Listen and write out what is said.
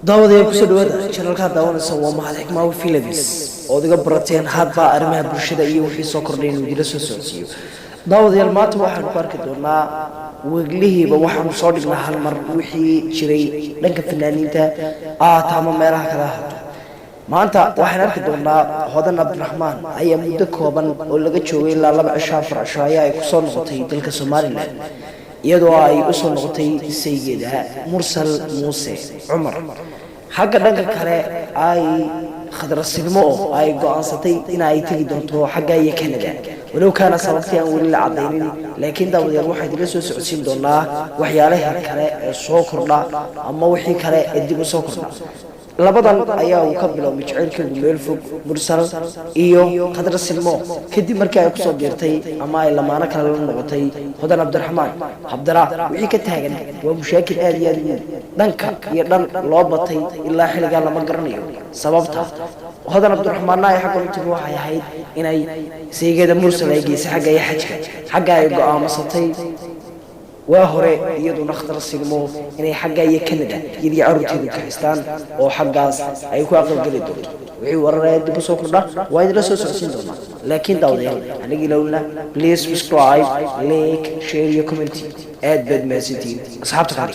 داودي ku soo dhawaada channelka daawanaysa waa mahad xikmaha films oo diga barateen hadba arrimaha bulshada iyo wixii soo kordhay inuu jira soo socodsiyo daawadayaal maanta waxaan ku arki doonaa weglihiiba waxaan soo dhignaa hal mar wixii jiray dhanka fanaaniinta taama meelaha kala hado maanta waxaan arki doonaa Hodan Abdiraxmaan ayaa muddo kooban oo laga joogay ilaa 2 cisho 4 cisho ay ku soo noqotay dalka Soomaaliland iyadoo ay u soo noqotay saygeeda Mursal Muuse Cumar xagga dhanka kale ay khadra silmo ay go'aansatay in ay tagi doonto xagga iyo Canada walow kaana sababtii aan wali la cadeynin laakiin daawadayaal waxay dib soo socodsiin doonaa waxyaalaha kale ee soo kordha ama wixii kale ee dib u soo kordha labadan ayaa uu ka biloobay jaceylkooda meel fog Mursal iyo khadra silmo kadib markii ay ku soo biirtay ama ay lamaana kale la noqotay Hodan Abdiraxmaan habdara wixii ka taagan waa mushaakil aad iyo aad weyn dhanka iyo dhan loo batay ilaa xilliga lama garanayo sababta Hodan Abdiraxmaan ay xaq u tihi waxay ahayd inay saygeeda Mursal ay geysay xagga ay xagga ay go'aansatay waa hore iyaduna khadra silmo inay xagga iyo Canada yidii carruurteedu ka haystaan oo xaggaas ay ku aqal gali doonto wixii wararaya dib u soo kordha waa idin soo socodsiin doonaa laakiin daawadayaal anigii lawlna please subscribe like share iyo comment aad bad maasantiin asxaabta kale